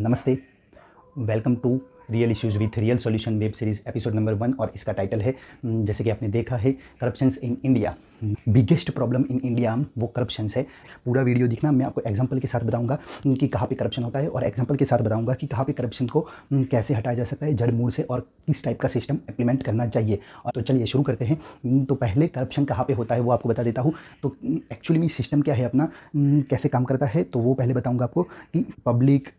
नमस्ते, welcome to real issues with real solution web series episode number 1 और इसका title है जैसे कि आपने देखा है corruptions in India. Biggest problem in India वो करप्शंस है। पूरा वीडियो दिखना, मैं आपको एग्जांपल के साथ बताऊंगा कि कहाँ पे करप्शन होता है और एग्जांपल के साथ बताऊंगा कि कहाँ पे करप्शन को कैसे हटाया जा सकता है जड़ मूल से और किस टाइप का सिस्टम इम्प्लीमेंट करना चाहिए। और तो चलिए शुरू करते हैं। तो पहले करप्शन कहाँ पे होता है वो आपको बता देता हूँ। तो एक्चुअली में सिस्टम क्या है अपना, कैसे काम करता है, तो वो पहले बताऊँगा आपको कि पब्लिक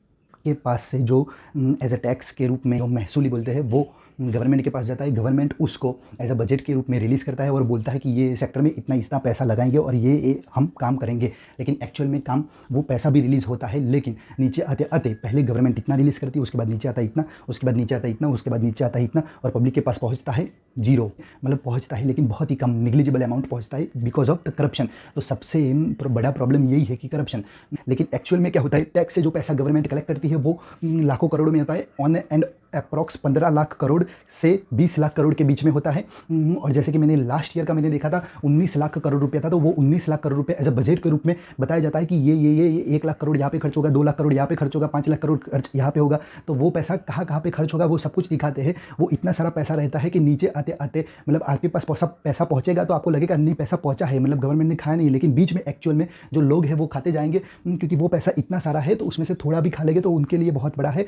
के पास से जो एज अ टैक्स के रूप में जो महसूली बोलते हैं वो गवर्नमेंट के पास जाता है। गवर्नमेंट उसको एज अ बजट के रूप में रिलीज़ करता है और बोलता है कि ये सेक्टर में इतना पैसा लगाएंगे और ये हम काम करेंगे। लेकिन एक्चुअल में काम वो पैसा भी रिलीज़ होता है, लेकिन नीचे आते आते पहले गवर्नमेंट इतना रिलीज़ करती है, उसके बाद नीचे आता है इतना, उसके बाद नीचे आता है इतना, उसके बाद नीचे आता है इतना, और पब्लिक के पास पहुँचता है जीरो। मतलब पहुँचता है लेकिन बहुत ही कम, निग्लिजिबल अमाउंट पहुँचता है बिकॉज ऑफ द करप्शन। तो सबसे बड़ा प्रॉब्लम यही है कि करप्शन। लेकिन एक्चुअल में क्या होता है, टैक्स से जो पैसा गवर्नमेंट कलेक्ट करती है वो लाखों करोड़ों में आता है। On and approx 15 lakh crore से 20 लाख करोड़ के बीच में होता है। और जैसे कि मैंने लास्ट ईयर का मैंने देखा था 19 लाख करोड़ रुपया था, तो वो 19 लाख करोड़ रुपये एज अ बजट के रूप में बताया जाता है कि ये 1 लाख करोड़ यहाँ पे खर्च होगा, 2 लाख करोड़ यहाँ पे खर्च होगा, 5 लाख करोड़ खर्च यहाँ पे होगा। तो वो पैसा कहाँ पे खर्च होगा वो सब कुछ दिखाते हैं। वो इतना सारा पैसा रहता है कि नीचे आते आते मतलब आपके पास पैसा पहुँचेगा तो आपको लगेगा नहीं पैसा पहुँचा है, मतलब गवर्नमेंट ने खाया नहीं, लेकिन बीच में एक्चुअल में जो लोग हैं वो खाते जाएंगे, क्योंकि वो पैसा इतना सारा है तो उसमें से थोड़ा भी खा लेंगे तो उनके लिए बहुत बड़ा है।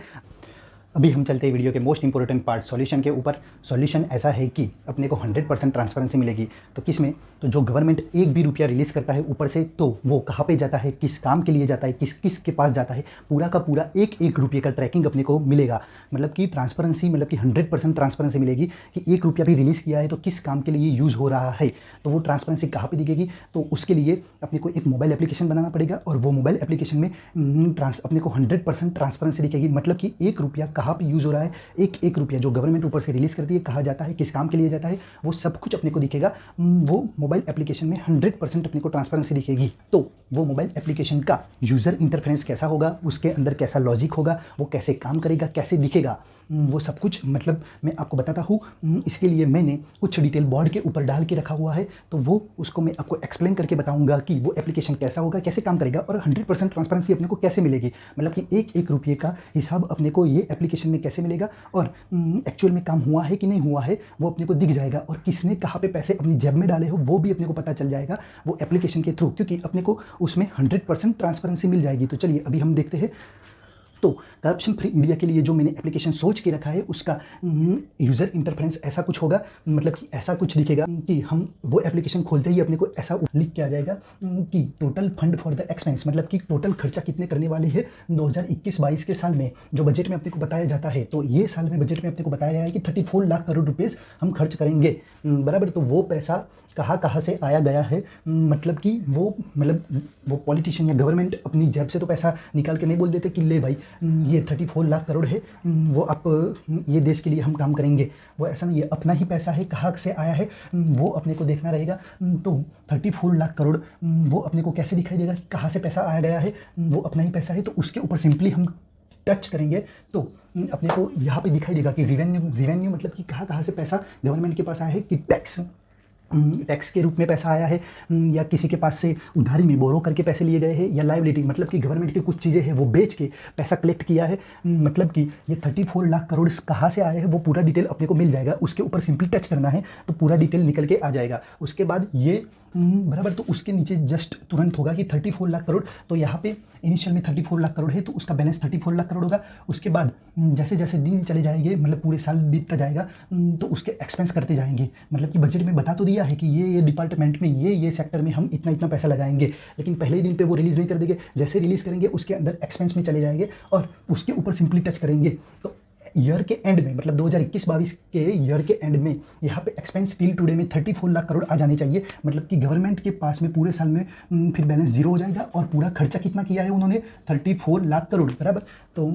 अभी हम चलते हैं वीडियो के मोस्ट इंपॉर्टेंट पार्ट सॉल्यूशन के ऊपर। सॉल्यूशन ऐसा है कि अपने को 100% ट्रांसपेरेंसी मिलेगी। तो किस में, तो जो गवर्नमेंट एक भी रुपया रिलीज़ करता है ऊपर से, तो वो कहाँ पे जाता है, किस काम के लिए जाता है, किस के पास जाता है, पूरा का पूरा एक रुपये का ट्रैकिंग अपने को मिलेगा। मतलब कि ट्रांसपेरेंसी, मतलब कि 100% ट्रांसपेरेंसी मिलेगी कि 1 रुपया भी रिलीज़ किया है तो किस काम के लिए यूज़ हो रहा है। तो वो ट्रांसपेरेंसी कहाँ पर दिखेगी, तो उसके लिए अपने को एक मोबाइल एप्लीकेशन बनाना पड़ेगा और वो मोबाइल एप्लीकेशन में अपने को 100% ट्रांसपेरेंसी दिखेगी। मतलब कि 1 रुपया कहाँ पर यूज़ हो रहा है, एक रुपया जो गवर्नमेंट ऊपर से रिलीज़ करती है कहाँ जाता है, किस काम के लिए जाता है, वो सब कुछ अपने को दिखेगा। वो मोबाइल एप्लीकेशन में 100% अपने को ट्रांसपेरेंसी दिखेगी। तो वो मोबाइल एप्लीकेशन का यूज़र इंटरफेरेंस कैसा होगा, उसके अंदर कैसा लॉजिक होगा, वो कैसे काम करेगा, कैसे दिखेगा, वो सब कुछ मतलब मैं आपको बताता हूँ। इसके लिए मैंने कुछ डिटेल बोर्ड के ऊपर डाल के रखा हुआ है, तो वो उसको मैं आपको एक्सप्लेन करके बताऊंगा कि वो एप्लीकेशन कैसा होगा, कैसे काम करेगा और 100% ट्रांसपेरेंसी अपने को कैसे मिलेगी। मतलब कि एक रुपये का हिसाब अपने को ये एप्लीकेशन में कैसे मिलेगा और एक्चुअल में काम हुआ है कि नहीं हुआ है वो अपने को दिख जाएगा, और किसने कहाँ पे पैसे अपनी जेब में डाले हो वो भी अपने को पता चल जाएगा वो एप्लीकेशन के थ्रू, क्योंकि अपने को उसमें 100% ट्रांसपेरेंसी मिल जाएगी। तो चलिए अभी हम देखते हैं। तो करप्शन फ्री इंडिया के लिए जो मैंने एप्लीकेशन सोच के रखा है उसका यूज़र इंटरफेरेंस ऐसा कुछ होगा। मतलब कि ऐसा कुछ दिखेगा कि हम वो एप्लीकेशन खोलते ही अपने को ऐसा लिख के आ जाएगा कि total fund for the expense, मतलब कि टोटल खर्चा कितने करने वाले हैं 2021-22 के साल में, जो बजट में अपने को बताया जाता है। तो ये साल में बजट में अपने को बताया गया है कि 34 लाख करोड़ रुपीज़ हम खर्च करेंगे, बराबर। तो वो पैसा कहाँ से आया गया है, मतलब कि वो पॉलिटिशियन या गवर्नमेंट अपनी जेब से तो पैसा निकाल के नहीं बोल देते कि ले भाई ये 34 लाख करोड़ है, वो आप ये देश के लिए हम काम करेंगे। वो ऐसा नहीं है, अपना ही पैसा है, कहाँ से आया है वो अपने को देखना रहेगा। तो 34 लाख करोड़ वो अपने को कैसे दिखाई देगा कि कहाँ से पैसा आया गया है, वो अपना ही पैसा है। तो उसके ऊपर सिंपली हम टच करेंगे तो अपने को यहाँ पे दिखाई देगा कि रिवेन्यू मतलब कि कहाँ से पैसा गवर्नमेंट के पास आया है, कि टैक्स के रूप में पैसा आया है, या किसी के पास से उधारी में बोरो करके पैसे लिए गए हैं, या लायबिलिटी मतलब कि गवर्नमेंट की कुछ चीज़ें हैं वो बेच के पैसा कलेक्ट किया है। मतलब कि ये 34 लाख करोड़ कहाँ से आए हैं वो पूरा डिटेल अपने को मिल जाएगा। उसके ऊपर सिंपली टच करना है तो पूरा डिटेल निकल के आ जाएगा। उसके बाद ये बराबर, तो उसके नीचे जस्ट तुरंत होगा कि 34 लाख करोड़, तो यहाँ पे इनिशियल में 34 लाख करोड़ है तो उसका बैलेंस 34 लाख करोड़ होगा। उसके बाद जैसे जैसे दिन चले जाएंगे, मतलब पूरे साल बीतता जाएगा, तो उसके एक्सपेंस करते जाएंगे। मतलब कि बजट में बता तो दिया है कि ये डिपार्टमेंट में ये सेक्टर में हम इतना पैसा लगाएंगे, लेकिन पहले ही दिन पे वो रिलीज़ नहीं कर देंगे। जैसे रिलीज़ करेंगे उसके अंदर एक्सपेंस में चले जाएंगे और उसके ऊपर सिंपली टच करेंगे तो ईयर के एंड में, मतलब 2021-22 के ईयर के एंड में यहाँ पे एक्सपेंस टिल टुडे में 34 लाख करोड़ आ जाने चाहिए। मतलब कि गवर्नमेंट के पास में पूरे साल में फिर बैलेंस जीरो हो जाएगा और पूरा खर्चा कितना किया है उन्होंने 34 लाख करोड़, बराबर। तो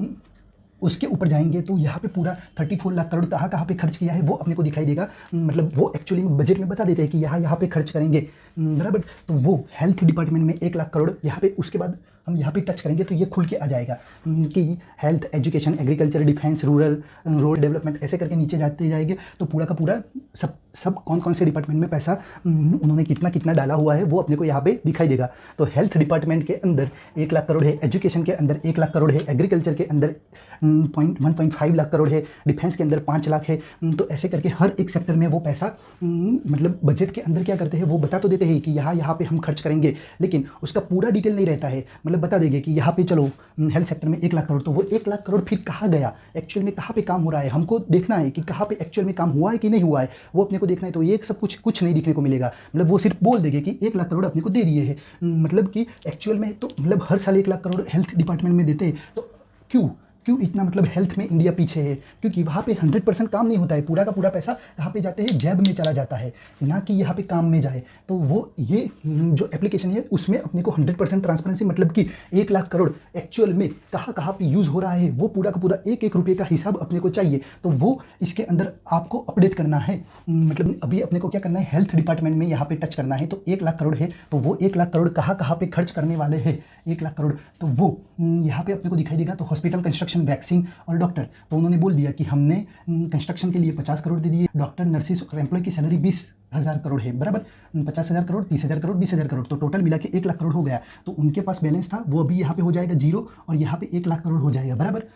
उसके ऊपर जाएंगे तो यहाँ पे पूरा 34 लाख करोड़ कहाँ पे खर्च किया है वो अपने को दिखाई देगा। मतलब वो एक्चुअली बजट में बता देते हैं कि यहाँ पे खर्च करेंगे, बराबर। तो वो हेल्थ डिपार्टमेंट में 1 लाख करोड़ यहाँ पे, उसके बाद हम यहाँ पे टच करेंगे तो ये खुल के आ जाएगा कि health, education, agriculture, defence, rural, road development, ऐसे करके नीचे जाते जाएंगे तो पूरा का पूरा सब सब कौन कौन से डिपार्टमेंट में पैसा उन्होंने कितना कितना डाला हुआ है वो अपने को यहाँ पे दिखाई देगा। तो हेल्थ डिपार्टमेंट के अंदर 1 लाख करोड़ है, एजुकेशन के अंदर 1 लाख करोड़ है, एग्रीकल्चर के अंदर 1.5 लाख करोड़ है, डिफेंस के अंदर 5 लाख है। तो ऐसे करके हर एक सेक्टर में वो पैसा मतलब बजट के अंदर क्या करते हैं वो बता तो देते हैं कि यहाँ पे हम खर्च करेंगे, लेकिन उसका पूरा डिटेल नहीं रहता है। मतलब बता देंगे कि यहाँ पे चलो हेल्थ सेक्टर में 1 लाख करोड़, तो वो 1 लाख करोड़ फिर कहाँ गया, एक्चुअल में कहाँ पे काम हो रहा है, हमको देखना है कि कहाँ पे एक्चुअल में काम हुआ है कि नहीं हुआ है, वो अपने को देखना है। तो ये सब कुछ नहीं दिखने को मिलेगा। मतलब वो सिर्फ बोल देंगे कि 1 लाख करोड़ अपने को दे दिए हैं, मतलब कि एक्चुअल में तो मतलब हर साल 1 लाख करोड़ हेल्थ डिपार्टमेंट में देते हैं। तो क्यों इतना मतलब हेल्थ में इंडिया पीछे है? क्योंकि वहाँ पे 100% काम नहीं होता है, पूरा का पूरा पैसा यहाँ पे जाते हैं जेब में चला जाता है, ना कि यहाँ पे काम में जाए। तो वो ये जो एप्लीकेशन है उसमें अपने को 100% ट्रांसपेरेंसी, मतलब कि 1 लाख करोड़ एक्चुअल में कहाँ पे यूज़ हो रहा है वो पूरा का पूरा एक एक रुपये का हिसाब अपने को चाहिए। तो वो इसके अंदर आपको अपडेट करना है। मतलब अभी अपने को क्या करना है, हेल्थ डिपार्टमेंट में यहाँ पे टच करना है। तो 1 लाख करोड़ है, तो वो 1 लाख करोड़ कहाँ पे खर्च करने वाले हैं 1 लाख करोड़, तो वो यहाँ पे अपने को दिखाई देगा। तो हॉस्पिटल, कंस्ट्रक्शन, वैक्सीन और डॉक्टर, तो उन्होंने बोल दिया कि हमने कंस्ट्रक्शन के लिए 50 करोड़ दे दिए, डॉक्टर, नर्सिस और एम्प्लॉय की सैलरी 20,000 करोड़ है, बराबर। 50,000 करोड़, 30,000 करोड़, 20,000 करोड़, तो टोटल मिला के 1 लाख करोड़ हो गया। तो उनके पास बैलेंस था वो अभी यहाँ पे हो जाएगा 0 और यहाँ पे 1 लाख करोड़ हो जाएगा, बराबर।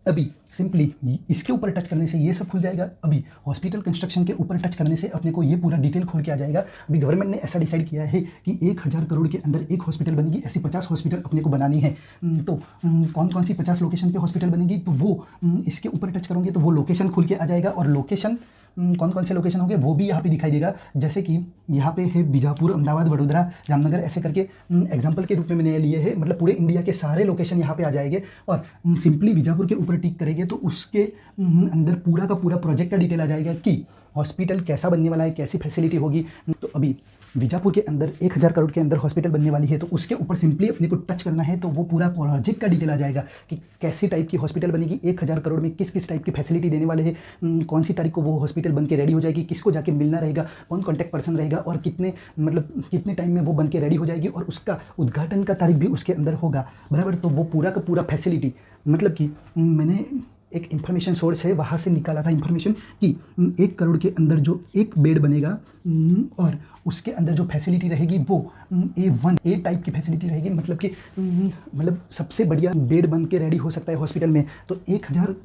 अभी सिंपली इसके ऊपर टच करने से ये सब खुल जाएगा। अभी हॉस्पिटल कंस्ट्रक्शन के ऊपर टच करने से अपने को ये पूरा डिटेल खुल के आ जाएगा। अभी गवर्नमेंट ने ऐसा डिसाइड किया है कि 1,000 करोड़ के अंदर एक हॉस्पिटल बनेगी, ऐसी 50 हॉस्पिटल अपने को बनानी है। तो कौन कौन सी 50 लोकेशन पे हॉस्पिटल बनेगी, तो वो इसके ऊपर टच करोगे तो वो लोकेशन खुल के आ जाएगा। और लोकेशन कौन कौन से लोकेशन होंगे वो भी यहाँ पे दिखाई देगा। जैसे कि यहाँ पे है बीजापुर, अहमदाबाद, वडोदरा, जामनगर, ऐसे करके एग्जाम्पल के रूप में मैंने लिए है। मतलब पूरे इंडिया के सारे लोकेशन यहाँ पे आ जाएंगे। और सिंपली बीजापुर के ऊपर टिक करेंगे तो उसके अंदर पूरा का पूरा प्रोजेक्ट का डिटेल आ जाएगा कि हॉस्पिटल कैसा बनने वाला है, कैसी फैसिलिटी होगी। तो अभी बीजापुर के अंदर 1,000 करोड़ के अंदर हॉस्पिटल बनने वाली है, तो उसके ऊपर सिंपली अपने को टच करना है तो वो पूरा प्रोजेक्ट का डिटेल आ जाएगा कि कैसी टाइप की हॉस्पिटल बनेगी, 1,000 करोड़ में किस किस टाइप की फैसिलिटी देने वाले हैं, कौन सी तारीख को वो हॉस्पिटल बन के रेडी हो जाएगी, किसको जाके मिलना रहेगा, कौन कॉन्टैक्ट पर्सन रहेगा और कितने टाइम में वो बन के रेडी हो जाएगी और उसका उद्घाटन का तारीख भी उसके अंदर होगा, बराबर। तो वो पूरा का पूरा फैसिलिटी, मतलब कि मैंने एक इन्फॉर्मेशन सोर्स है वहाँ से निकाला था इन्फॉर्मेशन कि 1 करोड़ के अंदर जो एक बेड बनेगा और उसके अंदर जो फैसिलिटी रहेगी वो A टाइप की फैसिलिटी रहेगी। मतलब कि मतलब सबसे बढ़िया बेड बन के रेडी हो सकता है हॉस्पिटल में। तो 1,000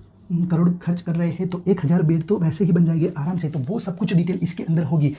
करोड़ खर्च कर रहे हैं तो 1,000 बेड तो वैसे ही बन जाएंगे आराम से। तो वो सब कुछ डिटेल इसके अंदर होगी।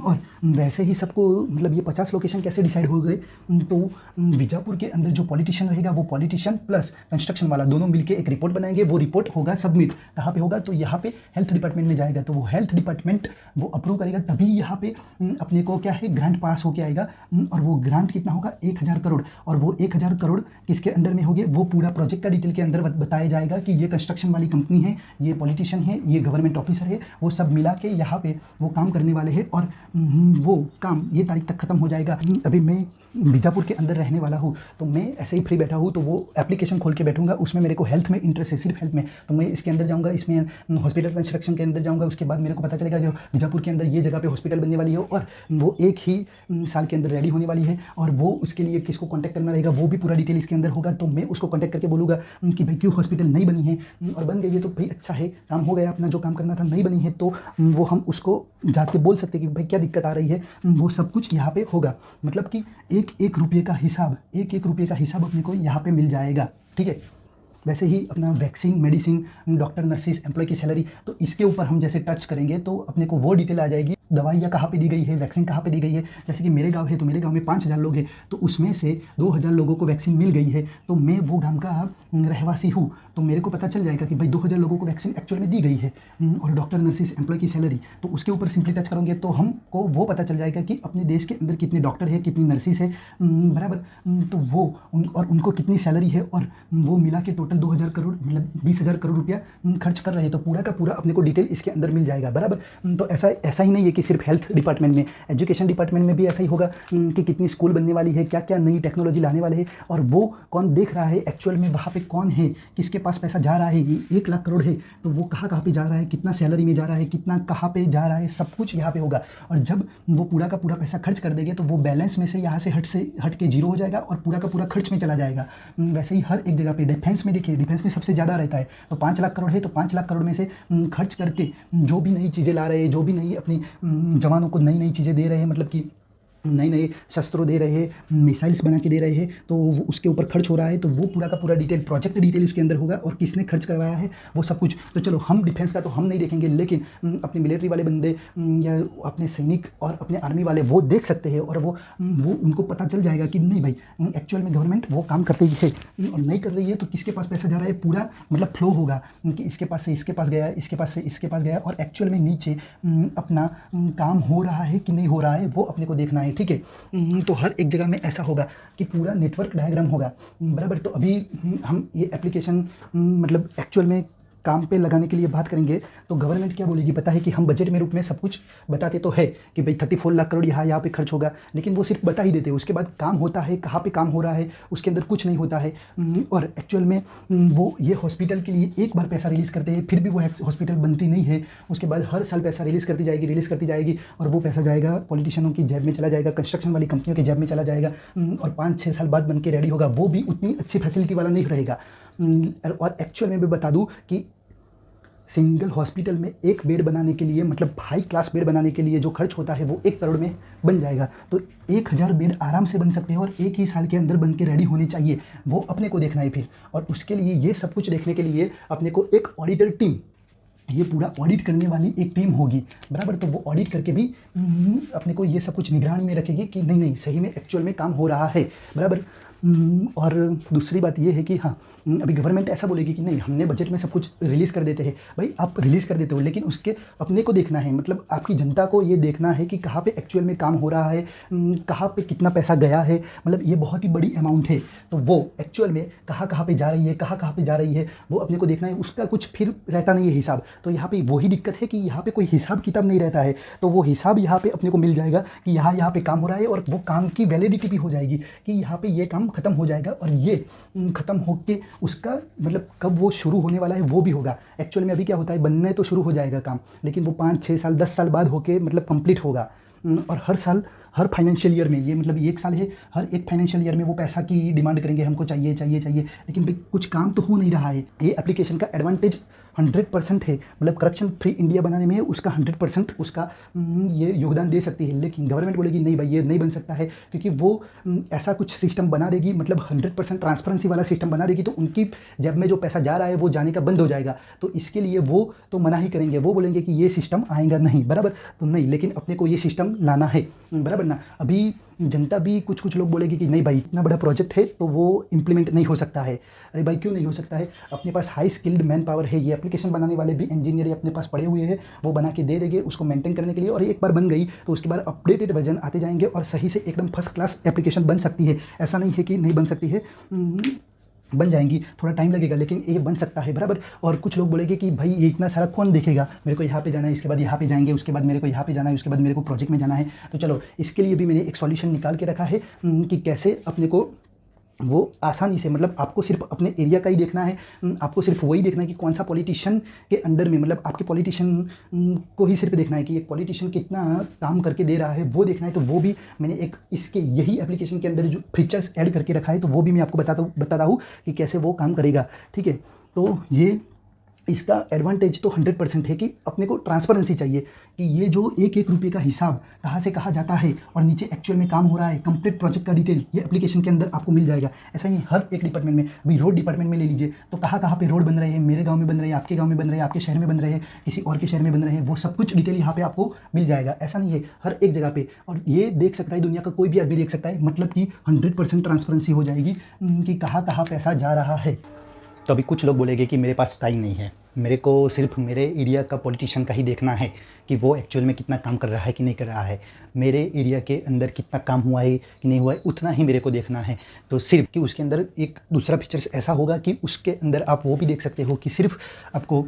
और वैसे ही सबको मतलब ये 50 लोकेशन कैसे डिसाइड हो गए, तो बीजापुर के अंदर जो पॉलिटिशियन रहेगा वो पॉलिटिशियन प्लस कंस्ट्रक्शन वाला दोनों मिलके एक रिपोर्ट बनाएंगे। वो रिपोर्ट होगा सबमिट, कहाँ पे होगा, तो यहाँ पे हेल्थ डिपार्टमेंट में जाएगा। तो वो हेल्थ डिपार्टमेंट वो अप्रूव करेगा, तभी यहाँ पे अपने को क्या है ग्रांट पास होके आएगा। और वो ग्रांट कितना होगा 1,000 करोड़। और वो 1,000 करोड़ किसके अंडर में होंगे, वो पूरा प्रोजेक्ट का डिटेल के अंदर बताया जाएगा कि ये कंस्ट्रक्शन वाली कंपनी है, ये पॉलिटिशियन है, ये गवर्नमेंट ऑफिसर है, वो सब मिला के यहाँ पे वो काम करने वाले हैं। और वो काम ये तारीख तक खत्म हो जाएगा। अभी मैं बीजापुर के अंदर रहने वाला हूँ तो मैं ऐसे ही फ्री बैठा हूँ, तो वो एप्लीकेशन खोल के बैठूंगा। उसमें मेरे को हेल्थ में इंटरेस्ट है, सिर्फ हेल्थ में, तो मैं इसके अंदर जाऊँगा, इसमें हॉस्पिटल कंस्ट्रक्शन के अंदर जाऊँगा। उसके बाद मेरे को पता चलेगा कि बीजापुर के अंदर ये जगह पे हॉस्पिटल बनने वाली है और वो एक ही साल के अंदर रेडी होने वाली है। और वो उसके लिए किसको कॉन्टैक्ट करना रहेगा वो भी पूरा डिटेल इसके अंदर होगा। तो मैं उसको कॉन्टैक्ट करके बोलूँगा कि भाई क्यों हॉस्पिटल नहीं बनी है, और बन गई है तो भाई अच्छा है, काम हो गया अपना, जो काम करना था। नहीं बनी है तो वो हम उसको जाके बोल सकते हैं कि भाई क्या दिक्कत आ रही है, वो सब कुछ यहाँ पे होगा। मतलब कि एक एक रुपये का हिसाब, एक एक रुपये का हिसाब अपने को यहाँ पे मिल जाएगा, ठीक है। वैसे ही अपना vaccine, medicine, doctor, nurses, employ की सैलरी, तो इसके ऊपर हम जैसे टच करेंगे तो अपने को वो डिटेल आ जाएगी। दवाइयाँ कहाँ पे दी गई है, वैक्सीन कहाँ पे दी गई है। जैसे कि मेरे गांव है तो मेरे गांव में 5,000 लोग हैं, तो उसमें से 2,000 लोगों को वैक्सीन मिल गई है। तो मैं वो गांव का रहवासी हूँ, तो मेरे को पता चल जाएगा कि भाई 2,000 लोगों को वैक्सीन एक्चुअल में दी गई है। और डॉक्टर, नर्सिस, एम्प्लॉय की सैलरी, तो उसके ऊपर सिंपली टच करोगे तो हमको वो पता चल जाएगा कि अपने देश के अंदर कितने डॉक्टर है, कितनी नर्सिस है, बराबर। तो वो और उनको कितनी सैलरी है, और वो मिला के टोटल 2,000 करोड़ मतलब 20,000 करोड़ रुपया खर्च कर रहे हैं। तो पूरा का पूरा अपने को डिटेल इसके अंदर मिल जाएगा, बराबर। तो ऐसा ही नहीं है कि कि सिर्फ हेल्थ डिपार्टमेंट में, एजुकेशन डिपार्टमेंट में भी ऐसा ही होगा कि कितनी स्कूल बनने वाली है, क्या क्या नई टेक्नोलॉजी लाने वाले हैं, और वो कौन देख रहा है एक्चुअल में, वहाँ पे कौन है, किसके पास पैसा जा रहा है। ये 1 लाख करोड़ है तो वो कहाँ कहाँ पे जा रहा है, कितना सैलरी में जा रहा है, कितना कहाँ पे जा रहा है, सब कुछ यहाँ पे होगा। और जब वो पूरा का पूरा पैसा खर्च कर देंगे तो वो बैलेंस में से यहाँ से हट के जीरो हो जाएगा और पूरा का पूरा खर्च में चला जाएगा। वैसे ही हर एक जगह पे डिफेंस में देखिए, डिफेंस में सबसे ज़्यादा रहता है, तो 5 लाख करोड़ है तो 5 लाख करोड़ में से खर्च करके जो भी नई चीज़ें ला रहे हैं, जो भी नई अपनी जवानों को नई नई चीज़ें दे रहे हैं, मतलब कि नए नए शस्त्रों दे रहे हैं, मिसाइल्स बना के दे रहे हैं, तो वो उसके ऊपर खर्च हो रहा है, तो वो पूरा का पूरा डिटेल, प्रोजेक्ट डिटेल उसके अंदर होगा और किसने खर्च करवाया है वो सब कुछ। तो चलो हम डिफेंस का तो हम नहीं देखेंगे, लेकिन अपने मिलिट्री वाले बंदे या अपने सैनिक और अपने आर्मी वाले वो देख सकते हैं, और वो उनको पता चल जाएगा कि नहीं भाई एक्चुअल में गवर्नमेंट वो काम कर रही है और नहीं कर रही है, तो किसके पास पैसा जा रहा है, पूरा मतलब फ्लो होगा कि इसके पास से इसके पास गया, इसके पास से इसके पास गया, और एक्चुअल में नीचे अपना काम हो रहा है कि नहीं हो रहा है वो अपने को देखना है। ठीक है, तो हर एक जगह में ऐसा होगा कि पूरा नेटवर्क डायग्राम होगा, बराबर। तो अभी हम ये एप्लीकेशन मतलब एक्चुअल में काम पे लगाने के लिए बात करेंगे तो गवर्नमेंट क्या बोलेगी, पता है कि हम बजट में रूप में सब कुछ बताते तो है कि भाई 34 लाख करोड़ यहाँ पे खर्च होगा, लेकिन वो सिर्फ बता ही देते हैं, उसके बाद काम होता है, कहाँ पे काम हो रहा है उसके अंदर कुछ नहीं होता है। और एक्चुअल में वो ये हॉस्पिटल के लिए एक बार पैसा रिलीज़ करते हैं, फिर भी वो हॉस्पिटल बनती नहीं है, उसके बाद हर साल पैसा रिलीज़ करती जाएगी और वो पैसा जाएगा पॉलिटिशियनों की जेब में चला जाएगा, कंस्ट्रक्शन वाली कंपनियों की जेब में चला जाएगा, और 5-6 साल बाद बन के रेडी होगा, वो भी उतनी अच्छी फैसिलिटी वाला नहीं रहेगा। और एक्चुअल में मैं बता दूं कि सिंगल हॉस्पिटल में एक बेड बनाने के लिए, मतलब हाई क्लास बेड बनाने के लिए जो खर्च होता है वो 1 करोड़ में बन जाएगा। तो 1000 बेड आराम से बन सकते हैं और एक ही साल के अंदर बन के रेडी होने चाहिए, वो अपने को देखना है फिर। और उसके लिए ये सब कुछ देखने के लिए अपने को एक ऑडिटर टीम, ये पूरा ऑडिट करने वाली एक टीम होगी, बराबर। तो वो ऑडिट करके भी अपने को ये सब कुछ निगरानी में रखेगी कि नहीं नहीं सही में एक्चुअल में काम हो रहा है, बराबर। और दूसरी बात ये है कि हाँ, अभी गवर्नमेंट ऐसा बोलेगी कि नहीं हमने बजट में सब कुछ रिलीज़ कर देते हैं, भाई आप रिलीज़ कर देते हो, लेकिन उसके अपने को देखना है, मतलब आपकी जनता को ये देखना है कि कहाँ पे एक्चुअल में काम हो रहा है, कहाँ पे कितना पैसा गया है, मतलब ये बहुत ही बड़ी अमाउंट है, तो वो एक्चुअल में कहाँ कहाँ पे जा रही है, कहाँ कहाँ पे जा रही है वो अपने को देखना है। उसका कुछ फिर रहता नहीं है हिसाब, तो यहाँ पे वही दिक्कत है कि यहाँ पे कोई हिसाब किताब नहीं रहता है, तो वो हिसाब यहाँ पे अपने को मिल जाएगा कि यहाँ पे काम हो रहा है, और वो काम की वैलिडिटी भी हो जाएगी कि यहाँ पे ये काम खत्म हो जाएगा, और ये खत्म होके उसका मतलब कब वो शुरू होने वाला है वो भी होगा। एक्चुअल में अभी क्या होता है, बनने तो शुरू हो जाएगा काम, लेकिन वो 5-6 साल 10 साल बाद होके मतलब कंप्लीट होगा। और हर साल हर फाइनेंशियल ईयर में, ये मतलब 1 साल है, हर एक फाइनेंशियल ईयर में वो पैसा की डिमांड करेंगे, हमको चाहिए चाहिए चाहिए, लेकिन भाई कुछ काम तो हो नहीं रहा है। ये एप्लीकेशन का एडवांटेज 100% है, मतलब करप्शन फ्री इंडिया बनाने में उसका 100% उसका ये योगदान दे सकती है। लेकिन गवर्नमेंट बोलेगी नहीं भाई ये नहीं बन सकता है, क्योंकि वो ऐसा कुछ सिस्टम बना देगी, मतलब 100% ट्रांसपेरेंसी वाला सिस्टम बना देगी, तो उनकी जेब में जो पैसा जा रहा है वो जाने का बंद हो जाएगा। तो इसके लिए वो तो मना ही करेंगे, वो बोलेंगे कि ये सिस्टम आएगा नहीं, बराबर। तो नहीं, लेकिन अपने को ये सिस्टम लाना है, बराबर ना। अभी जनता भी कुछ लोग बोलेगी कि नहीं भाई इतना बड़ा प्रोजेक्ट है तो वो इम्प्लीमेंट नहीं हो सकता है। अरे भाई क्यों नहीं हो सकता है, अपने पास हाई स्किल्ड मैन पावर है, ये एप्लीकेशन बनाने वाले भी इंजीनियर अपने पास पड़े हुए हैं, वो बना के दे देंगे उसको मेंटेन करने के लिए, और एक बार बन गई तो उसके बाद अपडेटेड वर्जन आते जाएंगे और सही से एकदम फर्स्ट क्लास एप्लीकेशन बन सकती है। ऐसा नहीं है कि नहीं बन सकती है, बन जाएंगी, थोड़ा टाइम लगेगा लेकिन ये बन सकता है, बराबर। और कुछ लोग बोलेंगे कि भाई ये इतना सारा कौन देखेगा, मेरे को यहाँ पे जाना है, इसके बाद यहाँ पे जाएंगे, उसके बाद मेरे को यहाँ पे जाना है, उसके बाद मेरे को प्रोजेक्ट में जाना है। तो चलो इसके लिए भी मैंने एक सॉल्यूशन निकाल के रखा है कि कैसे अपने को वो आसानी से, मतलब आपको सिर्फ अपने एरिया का ही देखना है, आपको सिर्फ वही देखना है कि कौन सा पॉलिटिशियन के अंडर में, मतलब आपके पॉलिटिशियन को ही सिर्फ देखना है कि एक पॉलिटिशियन कितना काम करके दे रहा है वो देखना है। तो वो भी मैंने एक इसके यही एप्लीकेशन के अंदर जो फीचर्स ऐड करके रखा है, तो वो भी मैं आपको बताता हूँ कि कैसे वो काम करेगा, ठीक है। तो ये इसका एडवांटेज तो 100% है कि अपने को ट्रांसपेरेंसी चाहिए कि ये जो एक रुपये का हिसाब कहाँ से कहाँ जाता है और नीचे एक्चुअल में काम हो रहा है, कंप्लीट प्रोजेक्ट का डिटेल ये एप्लीकेशन के अंदर आपको मिल जाएगा। ऐसा ही हर एक डिपार्टमेंट में, अभी रोड डिपार्टमेंट में ले लीजिए तो कहाँ कहाँ पे रोड बन रहे हैं, मेरे गाँव में बन रहे हैं, आपके गाँव में बन रहे हैं, आपके शहर में बन रहे हैं, किसी और के शहर में बन रहे हैं, वो सब कुछ डिटेल यहाँ पे आपको मिल जाएगा। ऐसा नहीं है, हर एक जगह पे, और ये देख सकता है दुनिया का कोई भी आदमी देख सकता है, मतलब कि 100% ट्रांसपेरेंसी हो जाएगी कि कहाँ कहाँ पैसा जा रहा है। तो अभी कुछ लोग बोलेंगे कि मेरे पास टाइम नहीं है, मेरे को सिर्फ मेरे एरिया का पॉलिटिशियन का ही देखना है कि वो एक्चुअल में कितना काम कर रहा है कि नहीं कर रहा है, मेरे एरिया के अंदर कितना काम हुआ है कि नहीं हुआ है, उतना ही मेरे को देखना है। तो सिर्फ कि उसके अंदर एक दूसरा फीचर्स ऐसा होगा कि उसके अंदर आप वो भी देख सकते हो कि सिर्फ आपको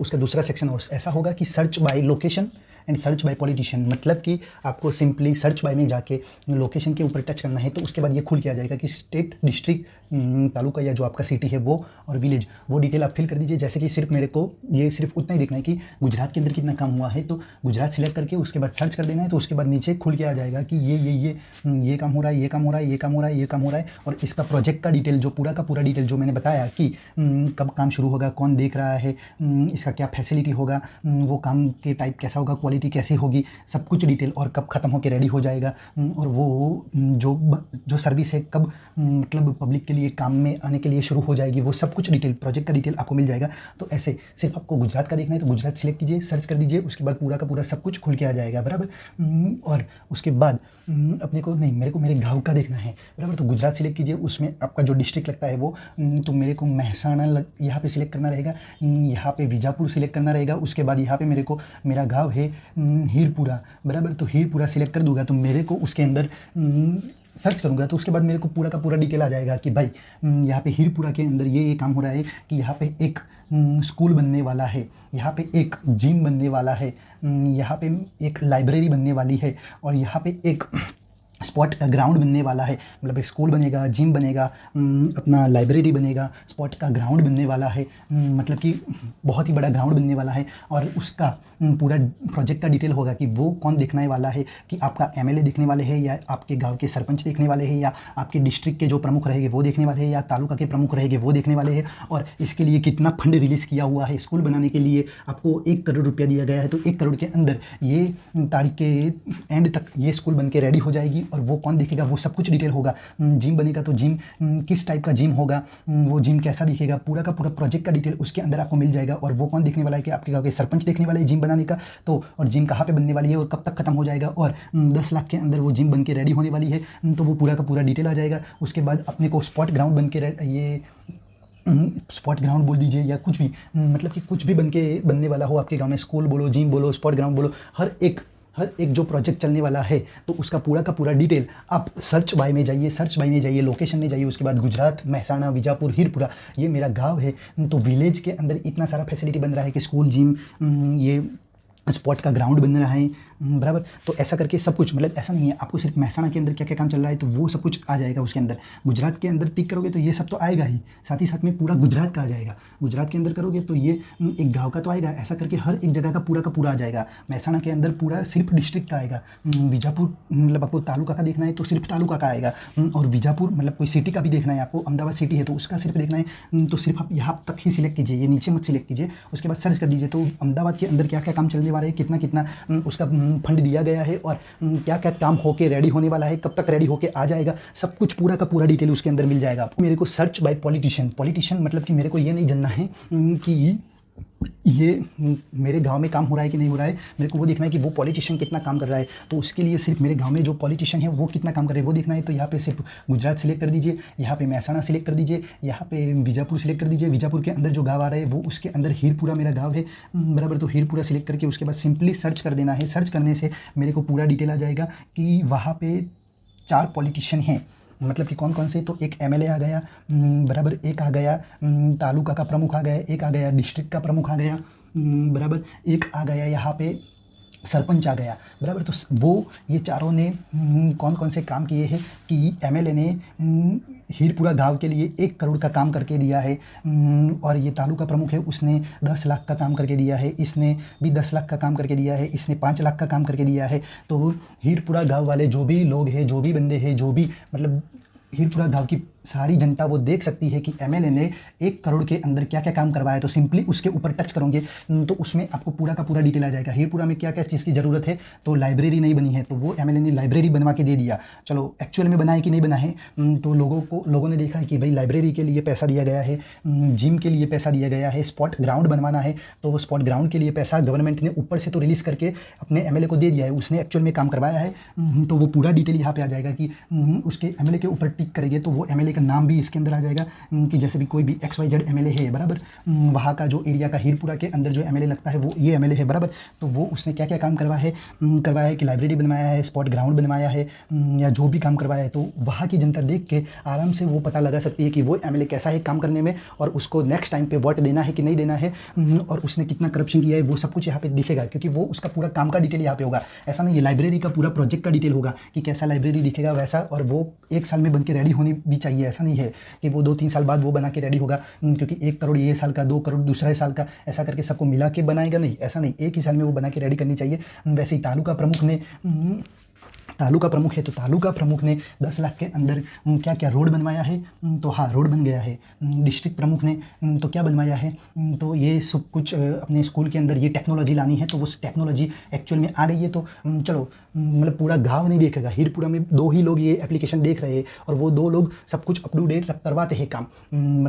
उसका दूसरा सेक्शन ऐसा होगा कि search by location and search by politician, मतलब कि आपको सिंपली सर्च बाय में जाके लोकेशन के ऊपर टच करना है तो उसके बाद ये खुल के आ जाएगा कि स्टेट, डिस्ट्रिक्ट, तालुका या जो आपका सिटी है वो और विलेज, वो डिटेल आप फिल कर दीजिए। जैसे कि सिर्फ मेरे को ये सिर्फ उतना ही देखना है कि गुजरात के अंदर कितना काम हुआ है, तो गुजरात सिलेक्ट करके उसके बाद सर्च कर देना है, तो उसके बाद नीचे खुल के आ जाएगा कि ये काम हो रहा है, ये काम हो रहा है, ये काम हो रहा है, ये काम हो रहा है, और इसका प्रोजेक्ट का डिटेल जो पूरा का पूरा डिटेल जो मैंने बताया कि कब काम शुरू होगा, कौन देख रहा है, इसका क्या फैसिलिटी होगा, वो काम के टाइप कैसा होगा, क्वालिटी कैसी होगी, सब कुछ डिटेल, और कब ख़त्म होकर रेडी हो जाएगा, और वो जो सर्विस है कब मतलब पब्लिक के लिए काम में आने के लिए शुरू हो जाएगी, वो सब कुछ डिटेल, प्रोजेक्ट का डिटेल आपको मिल जाएगा। तो ऐसे सिर्फ आपको गुजरात का देखना है तो गुजरात सिलेक्ट कीजिए, सर्च कर दीजिए, उसके बाद पूरा का पूरा सब कुछ खुल के आ जाएगा, बराबर। और उसके बाद अपने को नहीं, मेरे को मेरे गाँव का देखना है, बराबर। तो गुजरात सिलेक्ट कीजिए, उसमें आपका जो डिस्ट्रिक्ट लगता है वो, तो मेरे को महसाणा यहाँ पे सिलेक्ट करना रहेगा, यहाँ पे विजापुर सिलेक्ट करना रहेगा, उसके बाद यहाँ पे मेरे को मेरा गाँव है हीरपुरा, बराबर। तो हीरपुरा सिलेक्ट कर दूंगा तो मेरे को उसके अंदर सर्च करूँगा तो उसके बाद मेरे को पूरा का पूरा डिटेल आ जाएगा कि भाई यहाँ पे हीरपुरा के अंदर ये काम हो रहा है कि यहाँ पे एक स्कूल बनने वाला है, यहाँ पे एक जिम बनने वाला है, यहाँ पे एक लाइब्रेरी बनने वाली है, और यहाँ पे एक स्पोर्ट का ग्राउंड बनने वाला है, मतलब एक स्कूल बनेगा, जिम बनेगा, अपना लाइब्रेरी बनेगा, स्पोर्ट का ग्राउंड बनने वाला है, मतलब कि बहुत ही बड़ा ग्राउंड बनने वाला है, और उसका पूरा प्रोजेक्ट का डिटेल होगा कि वो कौन देखने वाला है, कि आपका एमएलए देखने वाले हैं, या आपके गांव के सरपंच देखने वाले हैं, या आपके डिस्ट्रिक्ट के जो प्रमुख रहेंगे वो देखने वाले हैं, या तालुका के प्रमुख रहेंगे वो देखने वाले हैं, और इसके लिए कितना फंड रिलीज़ किया हुआ है। स्कूल बनाने के लिए आपको 1 करोड़ रुपया दिया गया है, तो 1 करोड़ के अंदर ये तारीख के एंड तक ये स्कूल बन के रेडी हो जाएगी, और वो कौन देखेगा वो सब कुछ डिटेल होगा। जिम बनेगा तो जिम किस टाइप का जिम होगा, वो जिम कैसा दिखेगा, पूरा का पूरा प्रोजेक्ट का डिटेल उसके अंदर आपको मिल जाएगा। और वो कौन देखने वाला है कि आपके गांव के सरपंच देखने वाले हैं जिम बनाने का, तो और जिम कहाँ पे बनने वाली है और कब तक खत्म हो जाएगा, और 10 लाख के अंदर वो जिम बन के रेडी होने वाली है, तो वो पूरा का पूरा डिटेल आ जाएगा। उसके बाद अपने को स्पॉट ग्राउंड बन के ये स्पॉट ग्राउंड बोल दीजिए या कुछ भी, मतलब कि कुछ भी बनने वाला हो आपके गांव में, स्कूल बोलो, जिम बोलो, स्पॉट ग्राउंड बोलो, हर एक जो प्रोजेक्ट चलने वाला है तो उसका पूरा का पूरा डिटेल आप सर्च बाय में जाइए, लोकेशन में जाइए, उसके बाद गुजरात, महसाणा, विजापुर, हीरपुरा, ये मेरा गांव है, तो विलेज के अंदर इतना सारा फैसिलिटी बन रहा है कि स्कूल, जिम, ये स्पॉट का ग्राउंड बन रहा है, बराबर। तो ऐसा करके सब कुछ, मतलब ऐसा नहीं है आपको सिर्फ महसाणा के अंदर क्या क्या काम चल रहा है तो वो सब कुछ आ जाएगा उसके अंदर। गुजरात के अंदर टिक करोगे तो ये सब तो आएगा ही, साथ ही साथ में पूरा गुजरात का आ जाएगा। गुजरात के अंदर करोगे तो ये एक गांव का तो आएगा, ऐसा करके हर एक जगह का पूरा आ जाएगा। महसाणा के अंदर पूरा सिर्फ डिस्ट्रिक्ट का आएगा। विजापुर मतलब आपको तालुका का देखना है तो सिर्फ तालुका का आएगा, और विजापुर मतलब कोई सिटी का भी देखना है आपको, अहमदाबाद सिटी है तो उसका सिर्फ देखना है तो सिर्फ आप यहाँ तक ही सिलेक्ट कीजिए, ये नीचे मत सिलेक्ट कीजिए। उसके बाद सर्च कर दीजिए तो अहमदाबाद के अंदर क्या क्या काम चलने वाला है, कितना उसका फंड दिया गया है, और क्या क्या काम होके रेडी होने वाला है, कब तक रेडी होके आ जाएगा, सब कुछ पूरा का पूरा डिटेल उसके अंदर मिल जाएगा आपको। मेरे को सर्च बाय पॉलिटिशियन मतलब कि मेरे को ये नहीं जानना है कि ये मेरे गांव में काम हो रहा है कि नहीं हो रहा है, मेरे को वो देखना है कि वो पॉलिटिशियन कितना काम कर रहा है। तो उसके लिए सिर्फ मेरे गांव में जो पॉलिटिशियन है वो कितना काम कर रहे हैं वो देखना है। तो यहाँ पे सिर्फ गुजरात सिलेक्ट कर दीजिए, यहाँ पे महसाणा सिलेक्ट कर दीजिए, यहाँ पे विजापुर सिलेक्ट कर दीजिए। विजापुर के अंदर जो गाँव आ रहा है वो उसके अंदर हीरपुरा मेरा गाँव है, बराबर। तो हीरपुरा सिलेक्ट करके उसके बाद सिंपली सर्च कर देना है। सर्च करने से मेरे को पूरा डिटेल आ जाएगा कि वहाँ पर 4 पॉलिटिशियन हैं, मतलब कि कौन कौन से, तो एक एमएलए आ गया, बराबर, एक आ गया तालुका का प्रमुख आ गया, एक आ गया डिस्ट्रिक्ट का प्रमुख आ गया, बराबर, एक आ गया यहाँ पे सरपंच आ गया, बराबर। तो वो ये चारों ने कौन कौन से काम किए हैं कि एमएलए ने हीरपुरा गांव के लिए 1 करोड़ का काम करके दिया है, और ये तालुका प्रमुख है उसने 10 लाख का काम करके दिया है, इसने भी 10 लाख का काम करके दिया है, इसने 5 लाख का काम करके दिया है। तो हीरपुरा गांव वाले जो भी लोग हैं, जो भी बंदे हैं, जो भी मतलब हीरपुरा गांव की सारी जनता वो देख सकती है कि एमएलए ने 1 करोड़ के अंदर क्या क्या काम करवाया। तो सिंपली उसके ऊपर टच करोगे तो उसमें आपको पूरा का पूरा डिटेल आ जाएगा। हीरपुरा में क्या क्या चीज़ की ज़रूरत है, तो लाइब्रेरी नहीं बनी है तो वो एमएलए ने लाइब्रेरी बनवा के दे दिया। चलो एक्चुअल में बनाए कि नहीं बना है, तो लोगों ने देखा है कि भाई लाइब्रेरी के लिए पैसा दिया गया है, जिम के लिए पैसा दिया गया है, स्पॉट ग्राउंड बनवाना है तो वो स्पॉट ग्राउंड के लिए पैसा गवर्नमेंट ने ऊपर से तो रिलीज़ करके अपने एमएलए को दे दिया है, उसने एक्चुअल में काम करवाया है। तो वो पूरा डिटेल यहाँ पर आ जाएगा कि उसके एमएलए के ऊपर टिक करेंगे तो वो एमएलए का नाम भी इसके अंदर आ जाएगा कि जैसे भी कोई भी XYZ MLA है बराबर, वहाँ का जो एरिया का हीरपुरा के अंदर जो MLA लगता है वो ये MLA है बराबर। तो वो उसने क्या क्या काम करवाया है कि लाइब्रेरी बनवाया है, स्पोर्ट ग्राउंड बनवाया है, या जो भी काम करवाया है, तो वहाँ की जनता देख के आराम से वो पता लगा सकती है कि वो MLA कैसा है काम करने में और उसको नेक्स्ट टाइम पे वोट देना है कि नहीं देना है, और उसने कितना करप्शन किया है वो सब कुछ यहाँ पे दिखेगा, क्योंकि वो उसका पूरा काम का डिटेल यहाँ पे होगा। ऐसा नहीं है लाइब्रेरी का पूरा प्रोजेक्ट का डिटेल होगा कि कैसा लाइब्रेरी दिखेगा वैसा, और वो 1 साल में बन के रेडी होनी भी चाहिए। ऐसा नहीं है कि वो 2-3 साल बाद वो बना के रेडी होगा, क्योंकि 1 करोड़ ये साल का, 2 करोड़ दूसरे साल का, ऐसा करके सबको मिला के बनाएगा नहीं, ऐसा नहीं, एक ही साल में वो बना के रेडी करनी चाहिए। वैसे ही तालुका प्रमुख है तो तालुका प्रमुख ने 10 लाख के अंदर क्या क्या रोड बनवाया है, तो हाँ रोड बन गया है। डिस्ट्रिक्ट प्रमुख ने तो क्या बनवाया है, तो ये सब कुछ अपने स्कूल के अंदर ये टेक्नोलॉजी लानी है, तो वो टेक्नोलॉजी एक्चुअल में आ गई है। तो चलो मतलब पूरा गांव नहीं देखेगा, हीरपुरा में 2 ही लोग ये एप्लीकेशन देख रहे हैं और वो 2 लोग सब कुछ अप टू डेट करवाते हैं काम।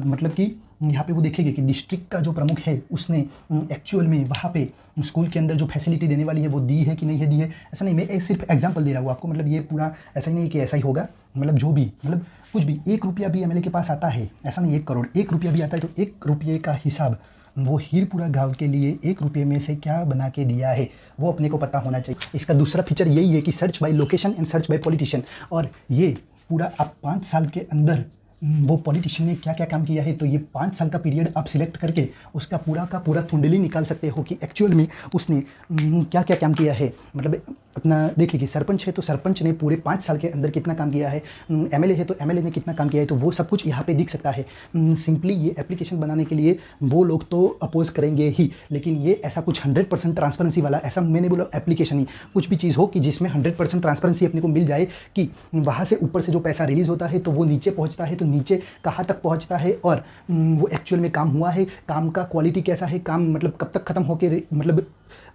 मतलब कि यहाँ पे वो देखेंगे कि डिस्ट्रिक्ट का जो प्रमुख है उसने एक्चुअल में वहाँ पे स्कूल के अंदर जो फैसिलिटी देने वाली है वो दी है कि नहीं है दी है। ऐसा नहीं, मैं सिर्फ एग्जांपल दे रहा हूँ आपको, मतलब ये पूरा ऐसा ही नहीं कि ऐसा ही होगा, मतलब जो भी मतलब कुछ भी 1 रुपया भी MLA के पास आता है, ऐसा नहीं 1 करोड़, 1 रुपया भी आता है तो 1 रुपये का हिसाब वो हीरपुरा गांव के लिए 1 रुपये में से क्या बना के दिया है वो अपने को पता होना चाहिए। इसका दूसरा फीचर यही है कि search by location and search by politician, और ये पूरा आप 5 साल के अंदर वो पॉलिटिशियन ने क्या क्या काम किया है, तो ये 5 साल का पीरियड आप सिलेक्ट करके उसका पूरा का पूरा कुंडली निकाल सकते हो कि एक्चुअल में उसने क्या क्या काम किया है। मतलब अपना देख लीजिए, सरपंच है तो सरपंच ने पूरे 5 साल के अंदर कितना काम किया है, MLA है तो MLA ने कितना काम किया है, तो वो सब कुछ यहाँ पे दिख सकता है। सिंपली ये एप्लीकेशन बनाने के लिए वो लोग तो अपोज करेंगे ही, लेकिन ये ऐसा कुछ 100% ट्रांसपेरेंसी वाला, ऐसा मैंने बोला एप्लीकेशन ही कुछ भी चीज़ हो कि जिसमें 100% ट्रांसपेरेंसी अपने को मिल जाए, कि वहाँ से ऊपर से जो पैसा रिलीज़ होता है तो वो नीचे पहुँचता है, तो नीचे कहाँ तक पहुँचता है और वो एक्चुअल में काम हुआ है, काम का क्वालिटी कैसा है, काम मतलब कब तक ख़त्म होके मतलब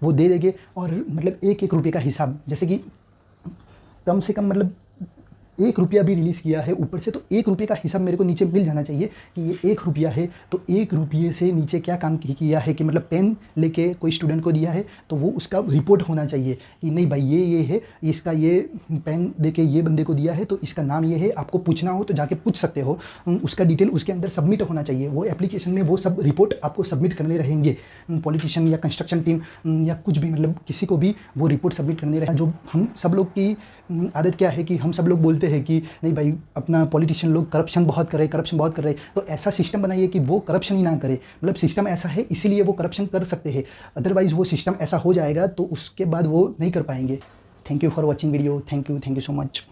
वो दे देंगे। और मतलब 1-1 रुपये का हिसाब, जैसे कि कम से कम मतलब 1 रुपया भी रिलीज़ किया है ऊपर से, तो 1 रुपये का हिसाब मेरे को नीचे मिल जाना चाहिए कि ये 1 रुपया है, तो 1 रुपये से नीचे क्या काम किया है, कि मतलब पेन लेके कोई स्टूडेंट को दिया है तो वो उसका रिपोर्ट होना चाहिए कि नहीं भाई ये है, इसका ये पेन देके ये बंदे को दिया है तो इसका नाम ये है, आपको पूछना हो तो जाके पूछ सकते हो, उसका डिटेल उसके अंदर सबमिट होना चाहिए। वो एप्लीकेशन में वो सब रिपोर्ट आपको सबमिट करने रहेंगे, पॉलिटिशियन या कंस्ट्रक्शन टीम या कुछ भी, मतलब किसी को भी वो रिपोर्ट सबमिट करने रहेगा। जो हम सब लोग की आदत क्या है कि हम सब लोग बोलते हैं कि नहीं भाई अपना पॉलिटिशियन लोग करप्शन बहुत कर रहे, तो ऐसा सिस्टम बनाइए कि वो करप्शन ही ना करे। मतलब सिस्टम ऐसा है इसीलिए वो करप्शन कर सकते हैं, अदरवाइज़ वो सिस्टम ऐसा हो जाएगा तो उसके बाद वो नहीं कर पाएंगे। Thank you for watching video, thank you so much.